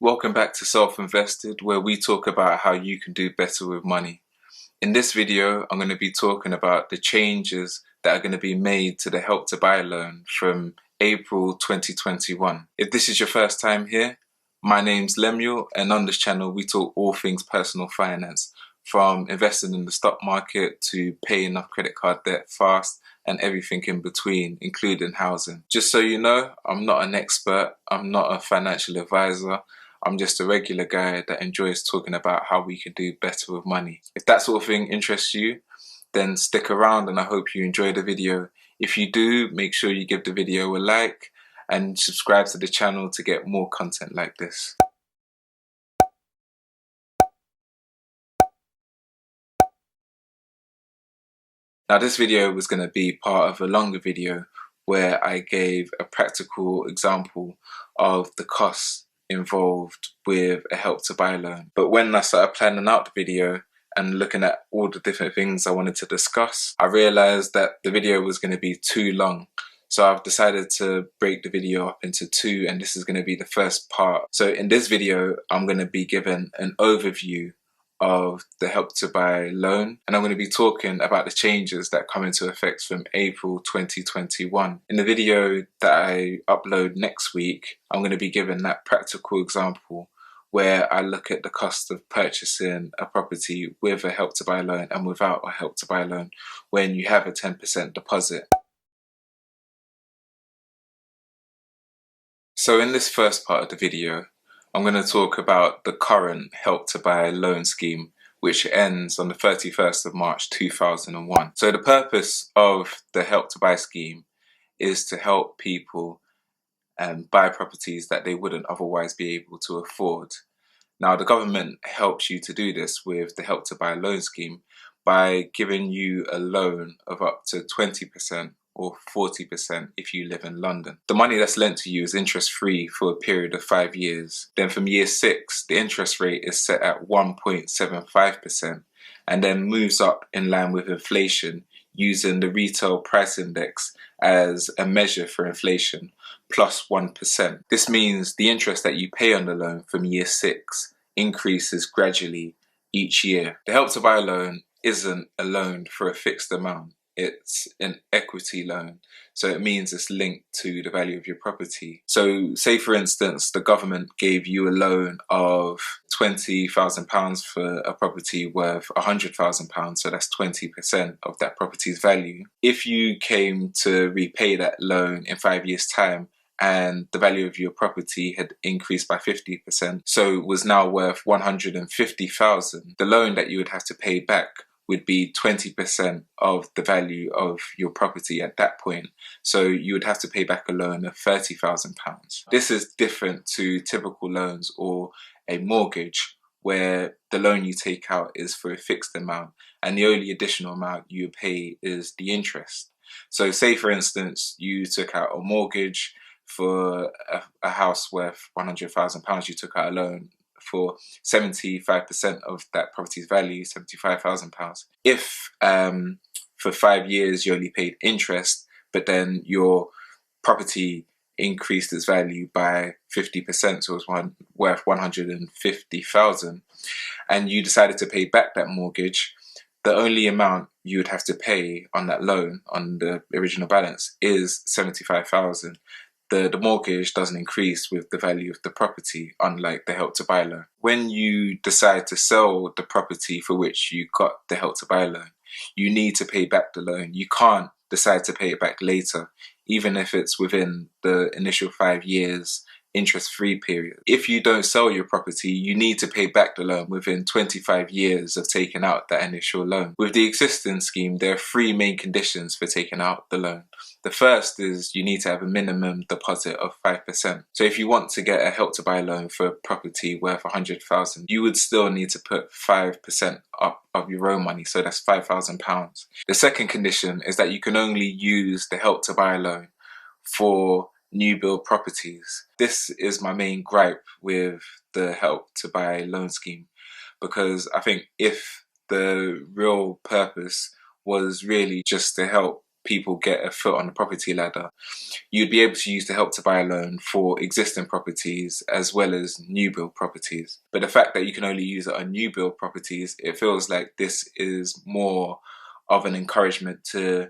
Welcome back to Self-Invested, where we talk about how you can do better with money. In this video, I'm going to be talking about the changes that are going to be made to the Help to Buy loan from April 2021. If this is your first time here, my name's Lemuel, and on this channel we talk all things personal finance, from investing in the stock market to paying off credit card debt fast and everything in between, including housing. Just so you know, I'm not an expert, I'm not a financial advisor. I'm just a regular guy that enjoys talking about how we can do better with money. If that sort of thing interests you, then stick around and I hope you enjoy the video. If you do, make sure you give the video a like and subscribe to the channel to get more content like this. Now this video was going to be part of a longer video where I gave a practical example of the costs involved with a Help to Buy loan. But when I started planning out the video and looking at all the different things I wanted to discuss, I realized that the video was going to be too long. So I've decided to break the video up into two, and this is going to be the first part. So in this video, I'm going to be given an overview of the Help to Buy loan, and I'm going to be talking about the changes that come into effect from April 2021. In the video that I upload next week, I'm going to be given that practical example where I look at the cost of purchasing a property with a Help to Buy loan and without a Help to Buy loan when you have a 10% deposit. So in this first part of the video, I'm going to talk about the current Help to Buy loan scheme, which ends on the 31st of March 2001. So the purpose of the Help to Buy scheme is to help people buy properties that they wouldn't otherwise be able to afford. Now the government helps you to do this with the Help to Buy loan scheme by giving you a loan of up to 20% or 40% if you live in London. The money that's lent to you is interest-free for a period of 5 years. Then from year 6, the interest rate is set at 1.75% and then moves up in line with inflation using the retail price index as a measure for inflation, plus 1%. This means the interest that you pay on the loan from year 6 increases gradually each year. The Help to Buy loan isn't a loan for a fixed amount. It's an equity loan, so it means it's linked to the value of your property. So say for instance the government gave you a loan of £20,000 for a property worth £100,000, so that's 20% of that property's value. If you came to repay that loan in 5 years' time and the value of your property had increased by 50%, so it was now worth £150,000, the loan that you would have to pay back would be 20% of the value of your property at that point. So you would have to pay back a loan of £30,000. This is different to typical loans or a mortgage, where the loan you take out is for a fixed amount and the only additional amount you pay is the interest. So say for instance you took out a mortgage for a house worth £100,000, you took out a loan for 75% of that property's value, £75,000. If for 5 years you only paid interest, but then your property increased its value by 50%, so it was worth £150,000, and you decided to pay back that mortgage, the only amount you would have to pay on that loan, on the original balance, is £75,000. The mortgage doesn't increase with the value of the property, unlike the Help to Buy loan. When you decide to sell the property for which you got the Help to Buy loan, you need to pay back the loan. You can't decide to pay it back later, even if it's within the initial 5 years interest-free period. If you don't sell your property, you need to pay back the loan within 25 years of taking out that initial loan. With the existing scheme, there are 3 main conditions for taking out the loan. The first is you need to have a minimum deposit of 5%. So if you want to get a Help to Buy loan for a property worth £100,000, you would still need to put 5% up of your own money, so that's £5,000. The second condition is that you can only use the Help to Buy loan for new build properties. This is my main gripe with the Help to Buy loan scheme, because I think if the real purpose was really just to help people get a foot on the property ladder, you'd be able to use the Help to Buy loan for existing properties as well as new build properties. But the fact that you can only use it on new build properties, it feels like this is more of an encouragement to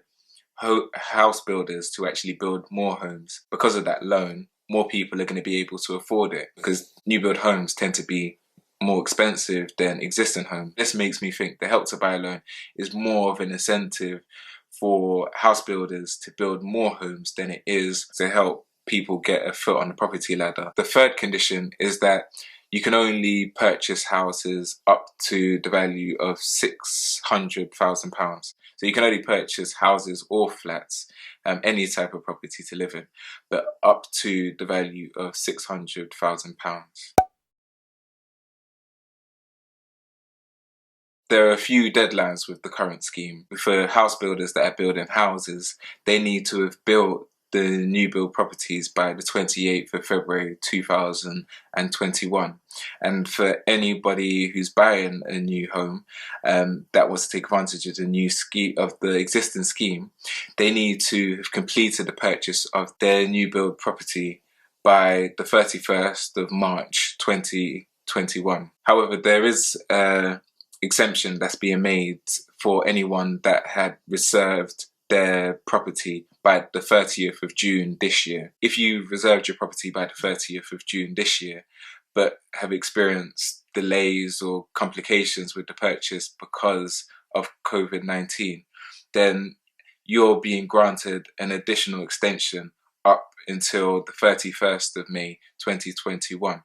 house builders to actually build more homes. Because of that loan, more people are going to be able to afford it, because new build homes tend to be more expensive than existing homes. This makes me think the Help to Buy loan is more of an incentive for house builders to build more homes than it is to help people get a foot on the property ladder. The third condition is that you can only purchase houses up to the value of £600,000. So you can only purchase houses or flats, any type of property to live in, but up to the value of £600,000. There are a few deadlines with the current scheme. For house builders that are building houses, they need to have built the new build properties by the 28th of February 2021. And for anybody who's buying a new home that wants to take advantage of the new scheme, of the existing scheme, they need to have completed the purchase of their new build property by the 31st of March 2021. However, there is exemption that's being made for anyone that had reserved their property by the 30th of June this year. If you reserved your property by the 30th of June this year, but have experienced delays or complications with the purchase because of COVID-19, then you're being granted an additional extension up until the 31st of May 2021.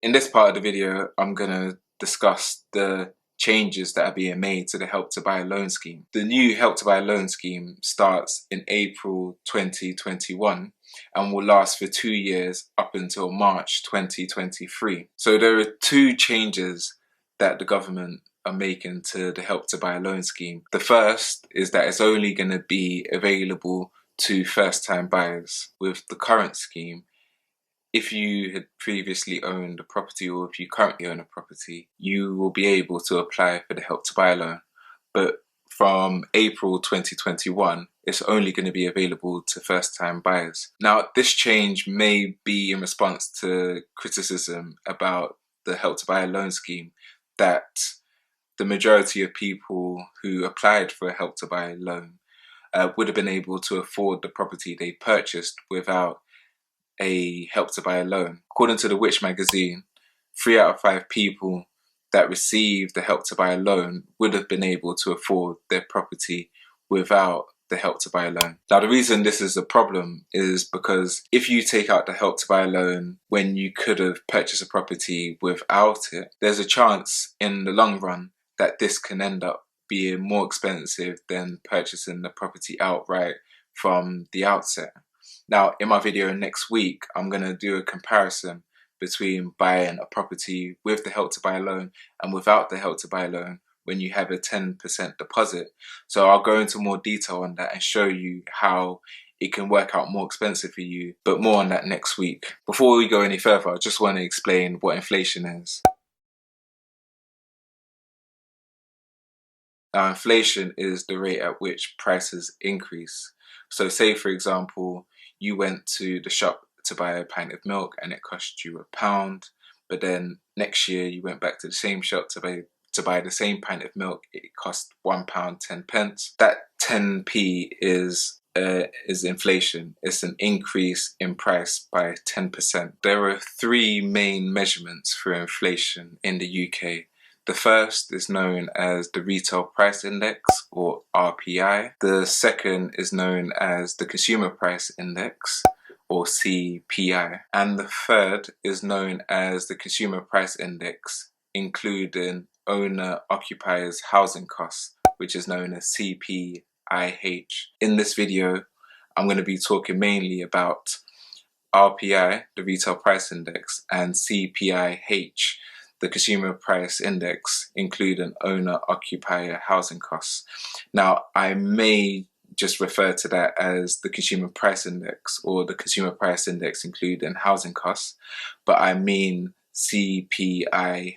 In this part of the video, I'm going to discuss the changes that are being made to the Help to Buy loan scheme. The new Help to Buy loan scheme starts in April 2021 and will last for 2 years up until March 2023. So there are two changes that the government are making to the Help to Buy loan scheme. The first is that it's only going to be available to first-time buyers. With the current scheme, if you had previously owned a property, or if you currently own a property, you will be able to apply for the Help to Buy loan. But from April 2021, it's only going to be available to first-time buyers. Now, this change may be in response to criticism about the Help to Buy loan scheme, that the majority of people who applied for a Help to Buy loan would have been able to afford the property they purchased without a Help to Buy loan. According to the Which magazine, 3 out of 5 people that received the Help to Buy loan would have been able to afford their property without the Help to Buy loan. Now, the reason this is a problem is because if you take out the Help to Buy loan when you could have purchased a property without it, there's a chance in the long run that this can end up being more expensive than purchasing the property outright from the outset. Now, in my video next week, I'm going to do a comparison between buying a property with the Help to Buy loan and without the Help to Buy loan when you have a 10% deposit. So I'll go into more detail on that and show you how it can work out more expensive for you, but more on that next week. Before we go any further, I just want to explain what inflation is. Now, inflation is the rate at which prices increase. So say, for example, you went to the shop to buy a pint of milk and it cost you £1, but then next year you went back to the same shop to buy the same pint of milk, it cost £1 10p. That 10p is inflation. It's an increase in price by 10%. There are 3 main measurements for inflation in the UK. The first is known as the Retail Price Index, or RPI. The second is known as the Consumer Price Index, or CPI. And the third is known as the Consumer Price Index, including owner-occupiers housing costs, which is known as CPIH. In this video, I'm going to be talking mainly about RPI, the Retail Price Index, and CPIH, the Consumer Price Index, including owner-occupier housing costs. Now, I may just refer to that as the Consumer Price Index, or the Consumer Price Index including housing costs, but I mean CPIH,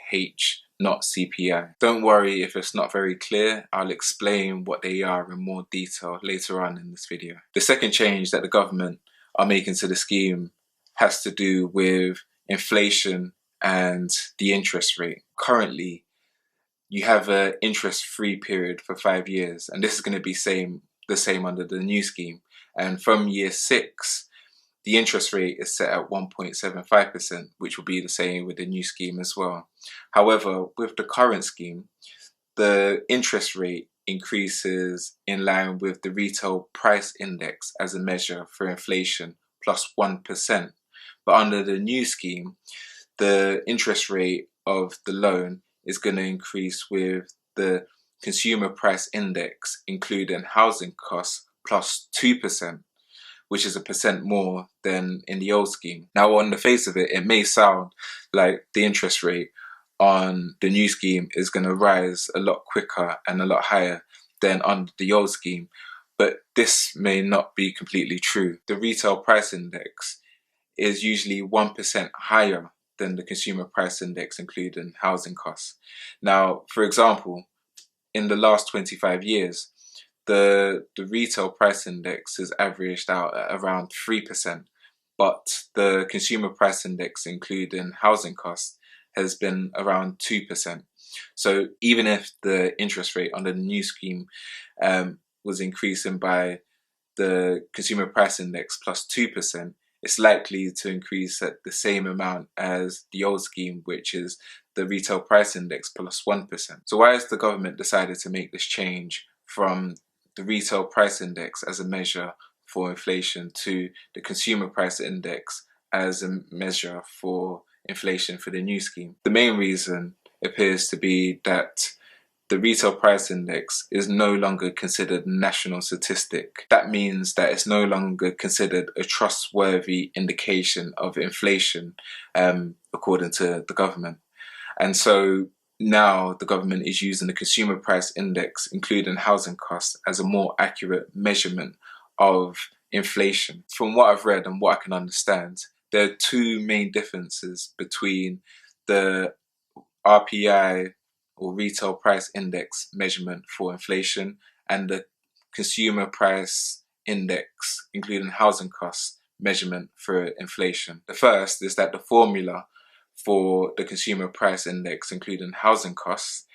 not CPI. Don't worry if it's not very clear, I'll explain what they are in more detail later on in this video. The second change that the government are making to the scheme has to do with inflation and the interest rate. Currently, you have an interest-free period for 5 years, and this is going to be the same under the new scheme. And from year 6, the interest rate is set at 1.75%, which will be the same with the new scheme as well. However, with the current scheme, the interest rate increases in line with the retail price index as a measure for inflation plus 1%. But under the new scheme, the interest rate of the loan is going to increase with the consumer price index, including housing costs, plus 2%, which is 1% more than in the old scheme. Now, on the face of it, it may sound like the interest rate on the new scheme is going to rise a lot quicker and a lot higher than under the old scheme, but this may not be completely true. The retail price index is usually 1% higher than the consumer price index, including housing costs. Now, for example, in the last 25 years, the retail price index has averaged out at around 3%, but the consumer price index, including housing costs, has been around 2%. So even if the interest rate under the new scheme was increasing by the consumer price index plus 2%, it's likely to increase at the same amount as the old scheme, which is the retail price index plus 1%. So why has the government decided to make this change from the retail price index as a measure for inflation to the consumer price index as a measure for inflation for the new scheme? The main reason appears to be that the retail price index is no longer considered a national statistic. That means that it's no longer considered a trustworthy indication of inflation, according to the government. And so now the government is using the consumer price index, including housing costs, as a more accurate measurement of inflation. From what I've read and what I can understand, there are two main differences between the RPI or retail price index measurement for inflation and the consumer price index, including housing costs measurement for inflation. The first is that the formula for the consumer price index, including housing costs,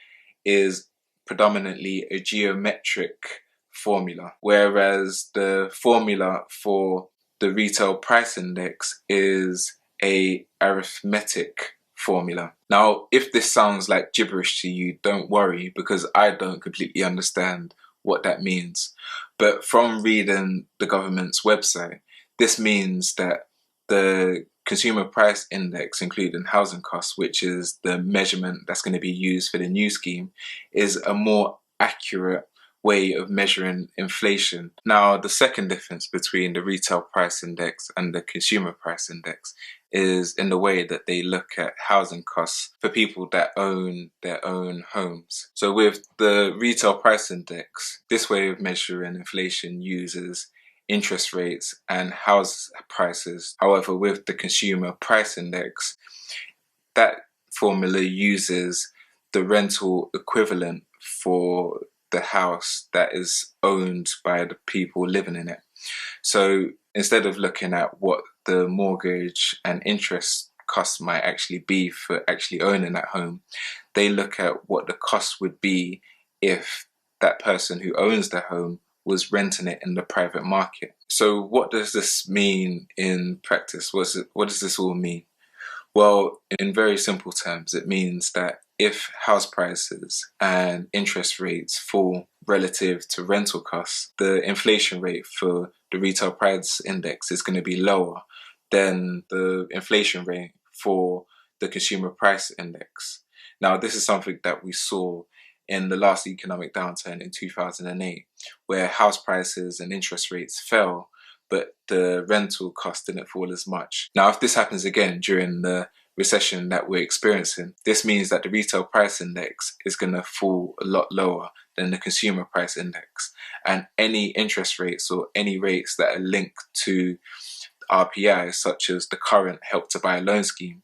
is predominantly a geometric formula, whereas the formula for the retail price index is a arithmetic formula. Now, if this sounds like gibberish to you, don't worry, because I don't completely understand what that means. But from reading the government's website, this means that the consumer price index, including housing costs, which is the measurement that's going to be used for the new scheme, is a more accurate way of measuring inflation. Now, the second difference between the retail price index and the consumer price index is in the way that they look at housing costs for people that own their own homes. So with the retail price index, this way of measuring inflation uses interest rates and house prices. However, with the consumer price index, that formula uses the rental equivalent for the house that is owned by the people living in it. So instead of looking at what the mortgage and interest costs might actually be for actually owning that home, they look at what the cost would be if that person who owns the home was renting it in the private market. So what does this mean in practice? What does this all mean? Well, in very simple terms, it means that if house prices and interest rates fall relative to rental costs, the inflation rate for the retail price index is going to be lower than the inflation rate for the consumer price index. Now, this is something that we saw in the last economic downturn in 2008, where house prices and interest rates fell, but the rental cost didn't fall as much. Now, if this happens again during the recession that we're experiencing, this means that the retail price index is going to fall a lot lower than the consumer price index. And any interest rates or any rates that are linked to RPI, such as the current Help to Buy loan scheme,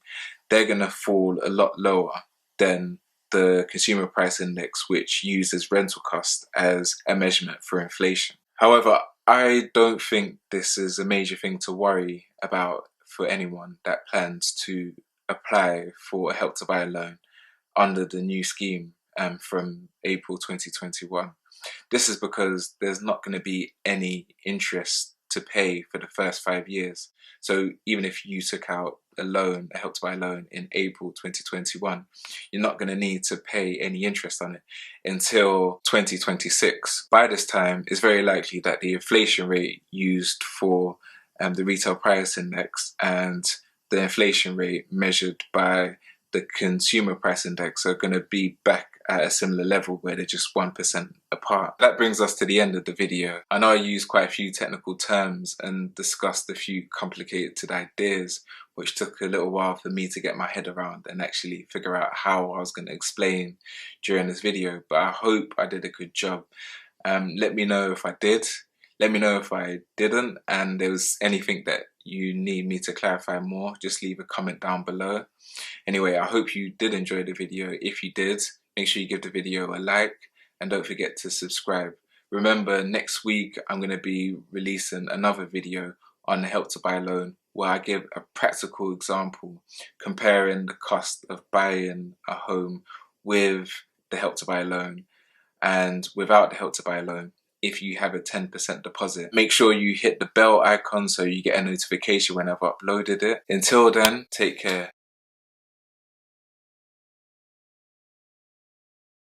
they're going to fall a lot lower than the consumer price index, which uses rental cost as a measurement for inflation. However, I don't think this is a major thing to worry about for anyone that plans to apply for a Help to Buy loan under the new scheme from April 2021. This is because there's not going to be any interest to pay for the first 5 years. So even if you took out a loan, a Help to Buy loan in April 2021, you're not going to need to pay any interest on it until 2026. By this time, it's very likely that the inflation rate used for the retail price index and the inflation rate measured by the consumer price index are going to be back at a similar level where they're just 1% apart. That brings us to the end of the video. I know I used quite a few technical terms and discussed a few complicated ideas, which took a little while for me to get my head around and actually figure out how I was going to explain during this video, but I hope I did a good job. Let me know if I did. Let me know if I didn't, and there was anything that you need me to clarify more, just leave a comment down below. Anyway, I hope you did enjoy the video. If you did, make sure you give the video a like and don't forget to subscribe. Remember, next week I'm going to be releasing another video on the Help to Buy loan where I give a practical example comparing the cost of buying a home with the Help to Buy loan and without the Help to Buy loan. If you have a 10% deposit, make sure you hit the bell icon so you get a notification when I've uploaded it. Until then, take care.